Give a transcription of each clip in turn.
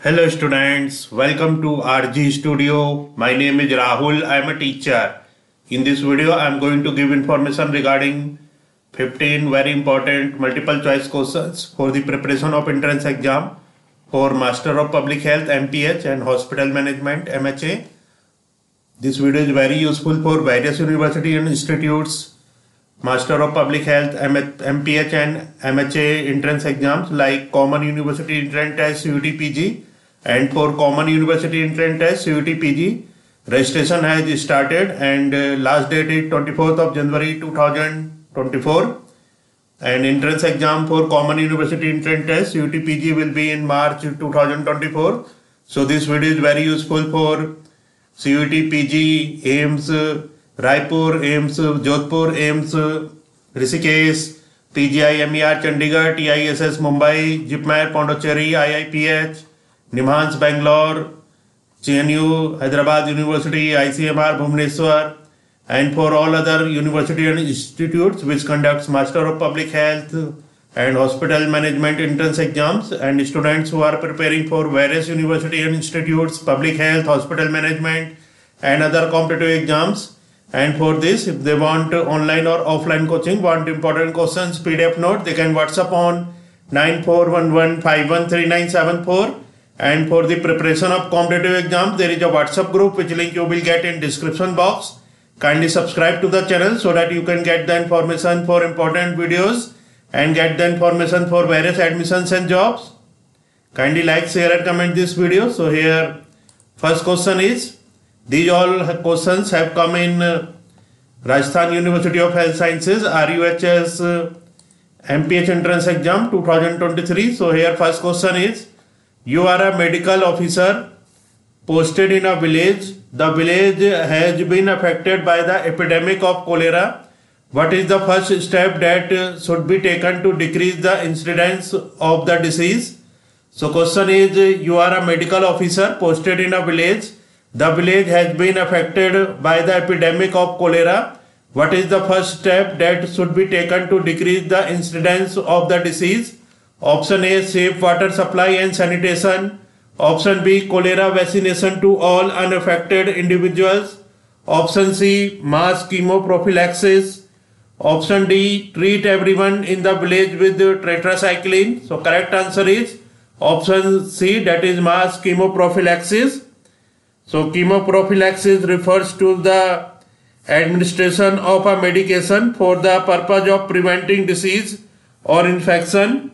Hello students, welcome to RG Studio. My name is Rahul. I am a teacher. In this video I am going to give information regarding 15 very important multiple choice questions for the preparation of entrance exam for Master of Public Health MPH and Hospital Management MHA. This video is very useful for various university and institutes Master of Public Health, MPH and MHA entrance exams like Common University Entrance Test CUT-PG and for Common University Entrance Test CUT-PG. Registration has started and last date is 24th of January 2024 and entrance exam for Common University Entrance Test CUT-PG will be in March 2024. So this video is very useful for CUT-PG, AIIMS, Raipur, AIIMS, Jodhpur, AIIMS, Rishikesh, PGI, MER, Chandigarh, TISS, Mumbai, JIPMER, Pondicherry, IIPH, NIMHANS, Bangalore, JNU, Hyderabad University, ICMR, Bhubaneswar, and for all other university and institutes which conducts Master of Public Health and Hospital Management entrance exams, and students who are preparing for various university and institutes, public health, hospital management, and other competitive exams. And for this, if they want online or offline coaching, want important questions, PDF note, they can WhatsApp on 9411513974. And for the preparation of competitive exams, there is a WhatsApp group which link you will get in description box. Kindly subscribe to the channel so that you can get the information for important videos and get the information for various admissions and jobs. Kindly like, share and comment this video. So here first question is, these all questions have come in Rajasthan University of Health Sciences RUHS MPH entrance exam 2023. So here first question is, you are a medical officer posted in a village. The village has been affected by the epidemic of cholera. What is the first step that should be taken to decrease the incidence of the disease? So question is, you are a medical officer posted in a village. The village has been affected by the epidemic of cholera. What is the first step that should be taken to decrease the incidence of the disease? Option A, safe water supply and sanitation. Option B, cholera vaccination to all unaffected individuals. Option C, mass chemoprophylaxis. Option D, treat everyone in the village with tetracycline. So correct answer is option C, that is mass chemoprophylaxis. So chemoprophylaxis refers to the administration of a medication for the purpose of preventing disease or infection.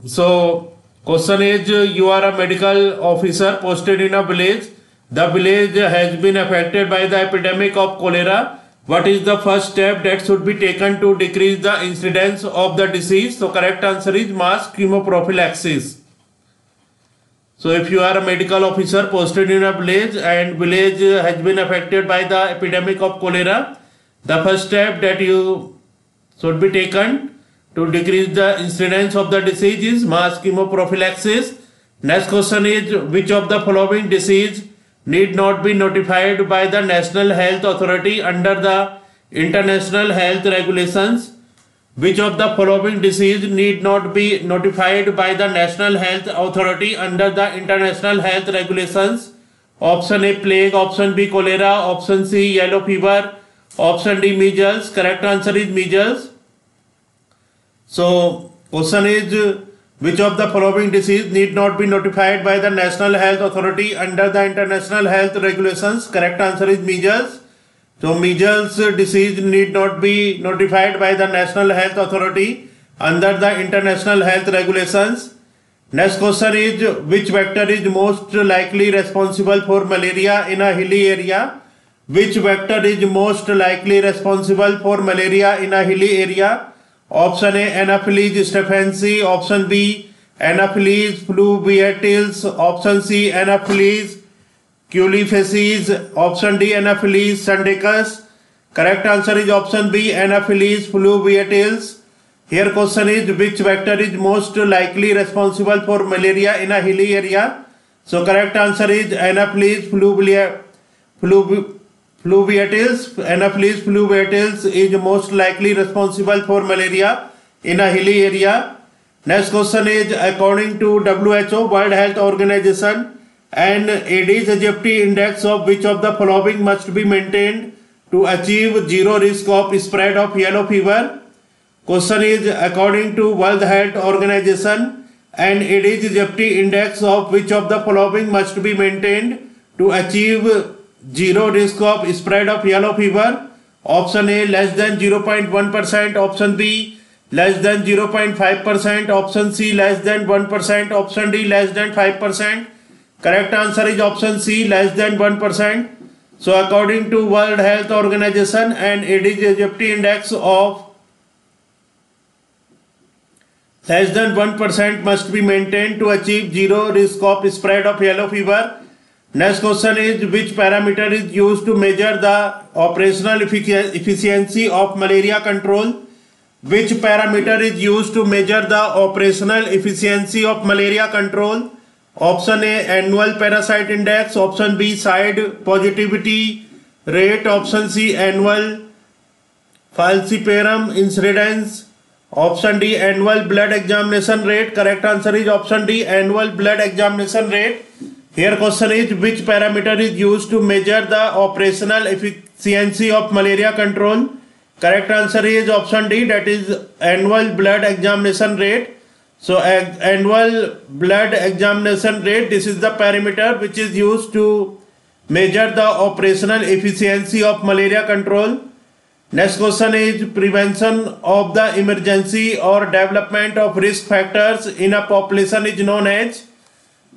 So question is, you are a medical officer posted in a village. The village has been affected by the epidemic of cholera. What is the first step that should be taken to decrease the incidence of the disease? So correct answer is mass chemoprophylaxis. So if you are a medical officer posted in a village and village has been affected by the epidemic of cholera, the first step that you should be taken to decrease the incidence of the disease is mass chemoprophylaxis. Next question is, which of the following disease need not be notified by the National Health Authority under the International Health Regulations? Which of the following disease need not be notified by the National Health Authority under the International Health Regulations? Option A, plague. Option B, cholera. Option C, yellow fever. Option D, measles. Correct answer is measles. So question is, which of the following disease need not be notified by the National Health Authority under the International Health Regulations? Correct answer is measles. So measles disease need not be notified by the National Health Authority under the International Health Regulations. Next question is, which vector is most likely responsible for malaria in a hilly area? Which vector is most likely responsible for malaria in a hilly area? Option A, Anopheles stephensi. Option B, Anopheles fluviatilis. Option C, Anopheles culifacies. Option D, Anopheles sundicus. Correct answer is option B, Anopheles fluviatilis. Here question is, which vector is most likely responsible for malaria in a hilly area? So correct answer is Anopheles fluviatilis. Anopheles fluviatilis is most likely responsible for malaria in a hilly area. Next question is, according to WHO, World Health Organization, an Aedes aegypti index of which of the following must be maintained to achieve zero risk of spread of yellow fever? Question is, according to World Health Organization, an Aedes aegypti index of which of the following must be maintained to achieve zero risk of spread of yellow fever? Option A, less than 0.1%, option B, less than 0.5%, option C, less than 1%, option D, less than 5%. Correct answer is option C, less than 1%. So according to World Health Organization, an Aedes aegypti index of less than 1% must be maintained to achieve zero risk of spread of yellow fever. Next question is, which parameter is used to measure the operational efficiency of malaria control? Which parameter is used to measure the operational efficiency of malaria control? Option A, annual parasite index. Option B, side positivity rate. Option C, annual falciparum incidence. Option D, annual blood examination rate. Correct answer is option D, annual blood examination rate. Here question is, which parameter is used to measure the operational efficiency of malaria control? Correct answer is option D, that is annual blood examination rate. So annual blood examination rate, this is the parameter which is used to measure the operational efficiency of malaria control. Next question is, prevention of the emergency or development of risk factors in a population is known as?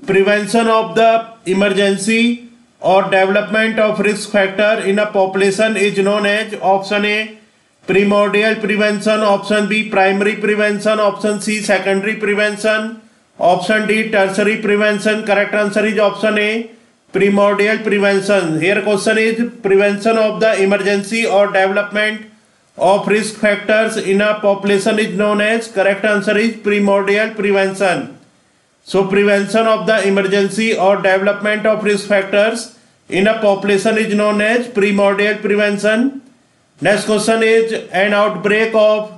Prevention of the emergency or development of risk factor in a population is known as? Option A, primordial prevention. Option B, primary prevention. Option C, secondary prevention. Option D, tertiary prevention. Correct answer is option A, primordial prevention. Here question is, prevention of the emergency or development of risk factors in a population is known as? Correct answer is primordial prevention. So prevention of the emergency or development of risk factors in a population is known as primordial prevention. Next question is, an outbreak of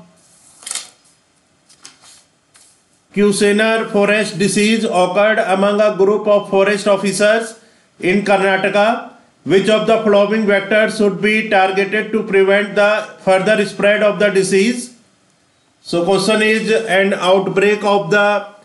Kusener forest disease occurred among a group of forest officers in Karnataka. Which of the following vectors should be targeted to prevent the further spread of the disease? So question is, an outbreak of the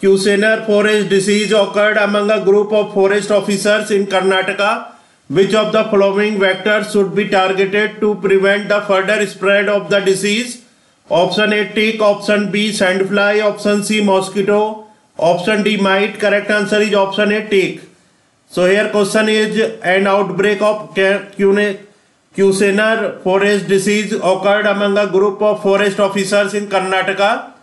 Kusener forest disease occurred among a group of forest officers in Karnataka. Which of the following vectors should be targeted to prevent the further spread of the disease? Option A, tick. Option B, sandfly. Option C, mosquito. Option D, mite. Correct answer is option A, tick. So here question is, an outbreak of Kusener forest disease occurred among a group of forest officers in Karnataka.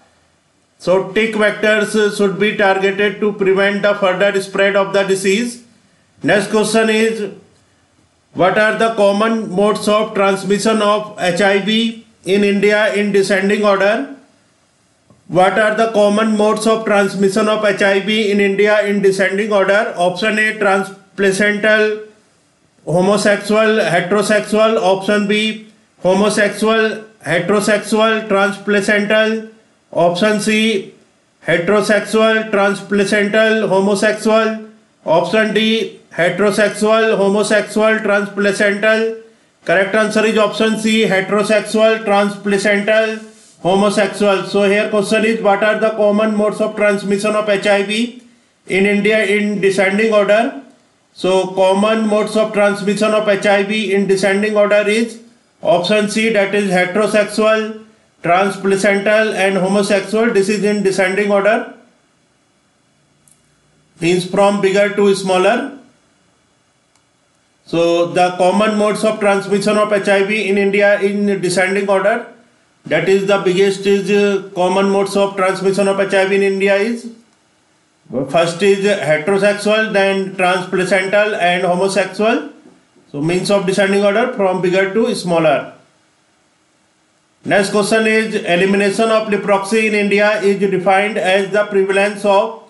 So tick vectors should be targeted to prevent the further spread of the disease. Next question is, what are the common modes of transmission of HIV in India in descending order? What are the common modes of transmission of HIV in India in descending order? Option A, transplacental, homosexual, heterosexual. Option B, homosexual, heterosexual, transplacental. Option C, heterosexual, transplacental, homosexual. Option D, heterosexual, homosexual, transplacental. Correct answer is option C, heterosexual, transplacental, homosexual. So here question is, what are the common modes of transmission of HIV in India in descending order? So common modes of transmission of HIV in descending order is option C, that is heterosexual, transplacental and homosexual. This is in descending order, means from bigger to smaller. So the common modes of transmission of HIV in India in descending order, that is the biggest is common modes of transmission of HIV in India is, first is heterosexual, then transplacental and homosexual. So means of descending order from bigger to smaller. Next question is, elimination of leprosy in India is defined as the prevalence of,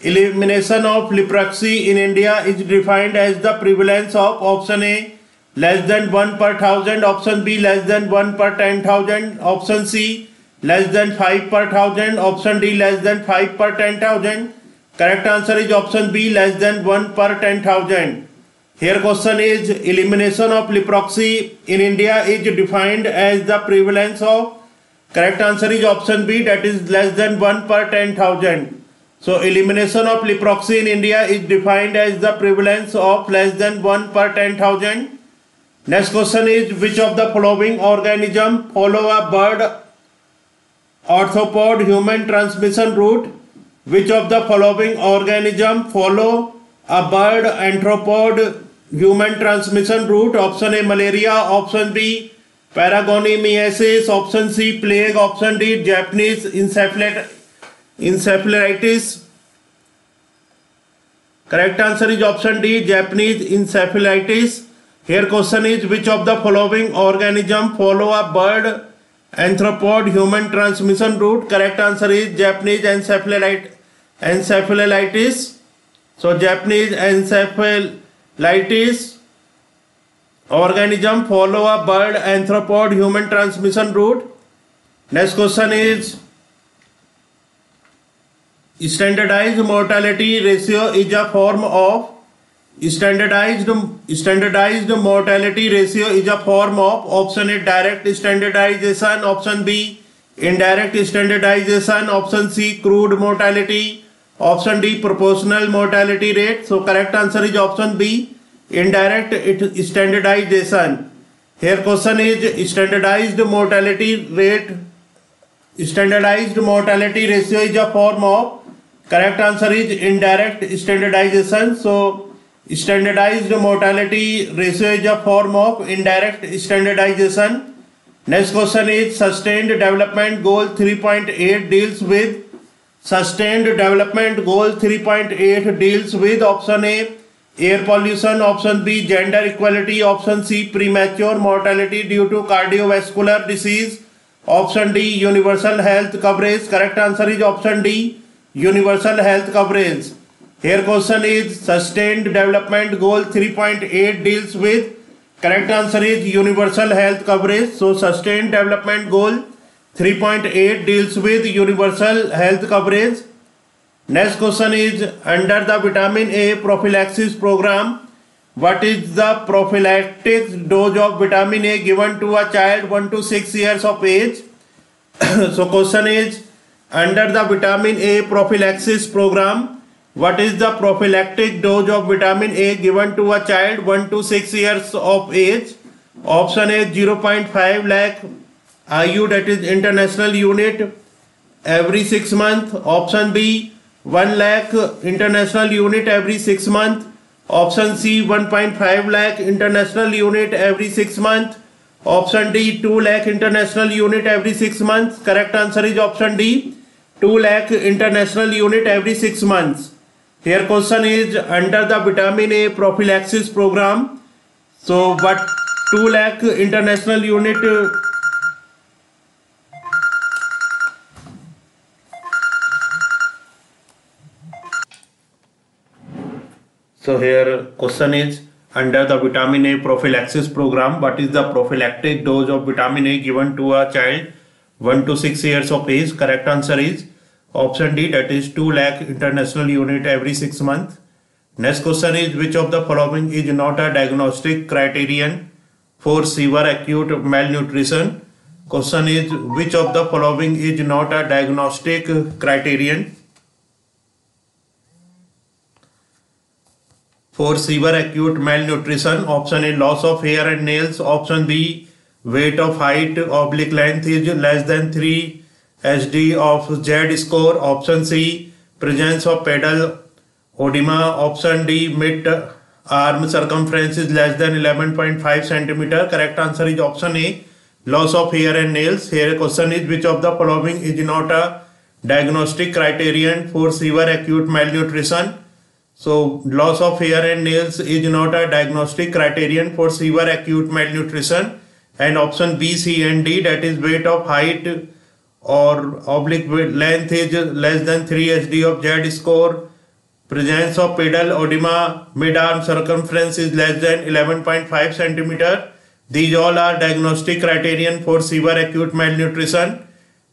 elimination of leprosy in India is defined as the prevalence of, option A, less than 1 per 1000, option B, less than 1 per 10,000, option C, less than 5 per 1000. Option D, less than 5 per 10,000. Correct answer is option B, less than 1 per 10,000. Here question is, elimination of leprosy in India is defined as the prevalence of. Correct answer is option B, that is less than 1 per 10,000. So elimination of leprosy in India is defined as the prevalence of less than 1 per 10,000. Next question is, which of the following organism follow a bird arthropod human transmission route? Which of the following organism follow a bird arthropod human transmission route? Option A, malaria. Option B, paragoniasis. Option C, plague. Option D, Japanese encephalitis. Correct answer is option D, Japanese encephalitis. Here question is, which of the following organism follow a bird arthropod human transmission route? Correct answer is Japanese encephalitis. So Japanese encephalitis organism follow a bird arthropod human transmission route. Next question is, standardized mortality ratio is a form of. Standardized mortality ratio is a form of. Option A, direct standardization. Option B, indirect standardization. Option C, crude mortality. Option D, proportional mortality rate. So correct answer is option B, indirect standardization. Here question is, standardized mortality rate. Standardized mortality ratio is a form of. Correct answer is indirect standardization. So standardized mortality ratio is a form of indirect standardization. Next question is, sustained development goal 3.8 deals with. Sustained development goal 3.8 deals with. Option A, air pollution. Option B, gender equality. Option C, premature mortality due to cardiovascular disease. Option D, universal health coverage. Correct answer is option D, universal health coverage. Here question is, sustained development goal 3.8 deals with. Correct answer is universal health coverage. So sustained development goal 3.8 deals with universal health coverage. Next question is, under the vitamin A prophylaxis program, what is the prophylactic dose of vitamin A given to a child 1 to 6 years of age? So question is, under the vitamin A prophylaxis program, what is the prophylactic dose of vitamin A given to a child 1 to 6 years of age? Option A, 0.5 lakh IU, that is international unit, every 6 months. Option B, 1 lakh international unit every 6 months. Option C, 1.5 lakh international unit every 6 months. Option D, 2 lakh international unit every 6 months. Correct answer is option D, 2 lakh international unit every 6 months. Here question is, under the vitamin A prophylaxis program, so what 2 lakh international unit so here question is, under the vitamin A prophylaxis program, what is the prophylactic dose of vitamin A given to a child 1 to 6 years of age? Correct answer is option D, that is 2 lakh international unit every 6 months. Next question is, which of the following is not a diagnostic criterion for severe acute malnutrition? Question is, which of the following is not a diagnostic criterion for severe acute malnutrition? Option A, loss of hair and nails. Option B, weight of height oblique length is less than 3 SD of Z score. Option C, presence of pedal edema. Option D, mid arm circumference is less than 11.5 centimeter. Correct answer is option A, loss of hair and nails. Here question is, which of the following is not a diagnostic criterion for severe acute malnutrition? So loss of hair and nails is not a diagnostic criterion for severe acute malnutrition. And option B, C and D, that is weight of height or oblique length is less than 3 SD of Z score, presence of pedal edema, mid-arm circumference is less than 11.5 centimeter. These all are diagnostic criterion for severe acute malnutrition.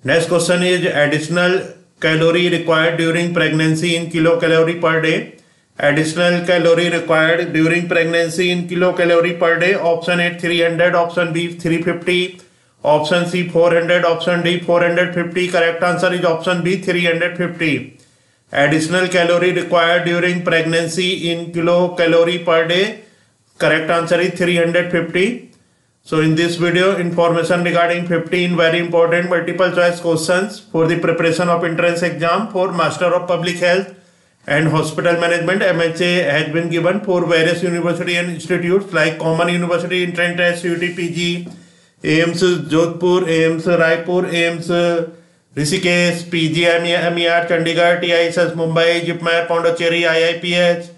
Next question is additional calorie required during pregnancy in kilocalorie per day. Additional calorie required during pregnancy in kilocalorie per day. Option A 300, option B 350, option C 400, option D 450. Correct answer is option B 350. Additional calorie required during pregnancy in kilocalorie per day. Correct answer is 350. So in this video, information regarding 15 very important multiple choice questions for the preparation of entrance exam for Master of Public Health and Hospital Management MHA has been given for various university and institutes like Common University Entrance Test, UTPG, AIIMS Jodhpur, AIIMS Raipur, AIIMS Rishikesh, PGMER Chandigarh, TISS Mumbai, JIPMER Pondicherry, IIPH,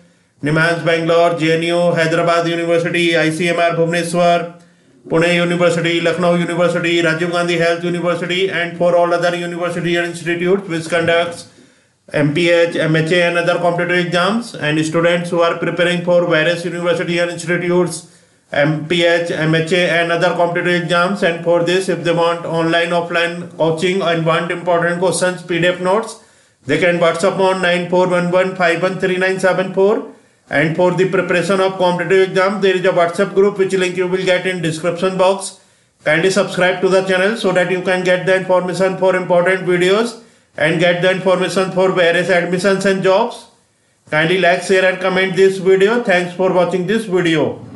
NIMHANS Bangalore, JNU, Hyderabad University, ICMR Bhubaneswar, Pune University, Lucknow University, Rajiv Gandhi Health University, and for all other university and institutes which conducts MPH, MHA and other competitive exams, and students who are preparing for various university and institutes, MPH, MHA and other competitive exams. And for this, if they want online, offline coaching and want important questions, PDF notes, they can WhatsApp on 9411513974. And for the preparation of competitive exam, there is a WhatsApp group which link you will get in description box. Kindly subscribe to the channel so that you can get the information for important videos and get the information for various admissions and jobs. Kindly like, share and comment this video. Thanks for watching this video.